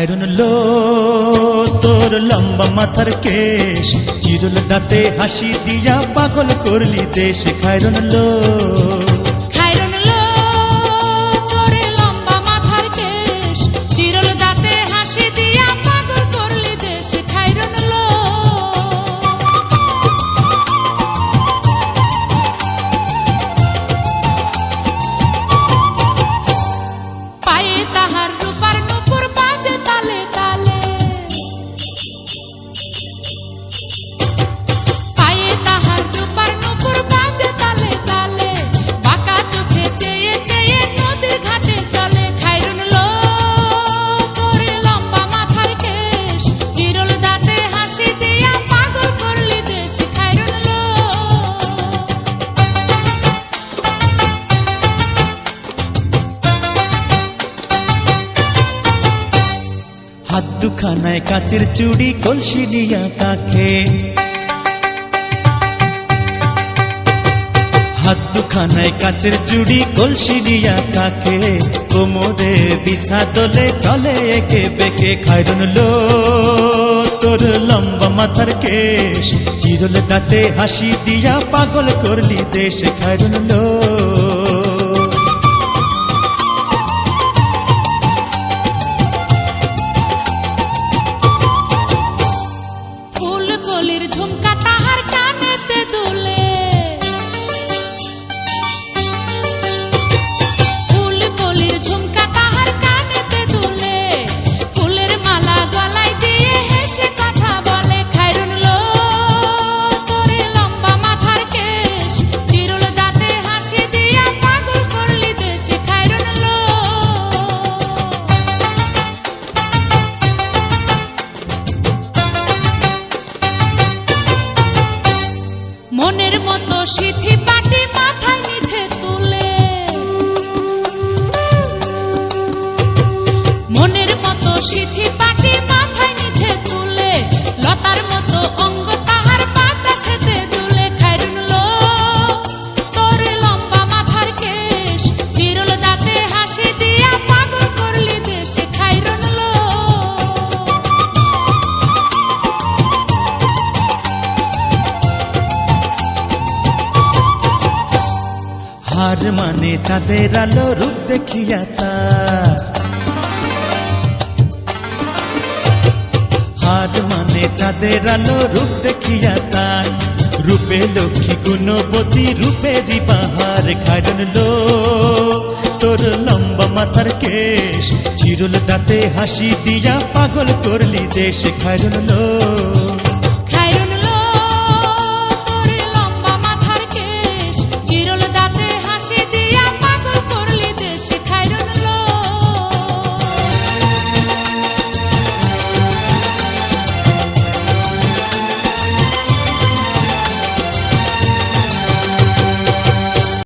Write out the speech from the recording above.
খায়রুন লো তোর লম্বা মাথার কেশ, চিরুল দাঁতে হাসি দিয়া পাগল করলি দেশ। খায়রুন লো খায়রুন লো তোর লম্বা মাথার কেশ, চিরুল দাঁতে হাসি দিয়া পাগল করলি দেশ। খায়রুন লো পায়ে তাহার রূপার নূপুর বাজে তালে তালে, পায়ে তাহার রূপার নূপুর বাজে তালে তালে, বাঁকা চোখে চেয়ে চেয়ে নদীর ঘাটে চলে। খায়রুন লো তোর লম্বা মাথার কেশ, চিরুল দাঁতে হাসি দিয়া পাগল করলি দেশ। খায়রুন লো হাত দুখানায় কাচের চুড়ি, কলসি নিয়া কাখে, হাত দুখানায় কাচের চুড়ি, কলসি নিয়া কাখে, কোমরে বিছা দোলে চলে একে বেঁকে। খায়রুন লো তোর লম্বা মাথার কেশ, চিরুল দাঁতে হাসি দিয়া পাগল করলি দেশ। খায়রুন লো ফুল কলির ঝুমকা তাহার কানেতে দুলে, ফুল কলির ঝুমকা তাহার কানেতে দুলে, ফুলের মালা গলায় দিয়ে হেসে কথা বলে। খায়রুন লো তোর লম্বা মাথার কেশ, চিরুল দাঁতে হাসি দিয়া পাগল করলি দেশ। খায়রুন লো মনের মতো সিথি পাটি মাথায় নিচে তুলে, মনের মতো সিথি পাটি মাথায় নিচে তুলে, লতার মতো অঙ্গ তাহার বাতাসেতে দুলে। খায়রুন লো তোর লম্বা মাথার কেশ, চিরুল দাঁতে হাসি দিয়া পাগল করলি দেশ। খায়রুন লো হার মানে চাঁদের আলো, রূপ দেখিয়া তার, হার মানে চাঁদের আলো, রূপ দেখিয়া তার, রূপে লক্ষ্মী গুণবতী, রূপেরই বাহার। খায়রুন লো তোর লম্বা মাথার কেশ, চিরুল দাঁতে হাসি দিয়া পাগল করলি দেশ। খায়রুন লো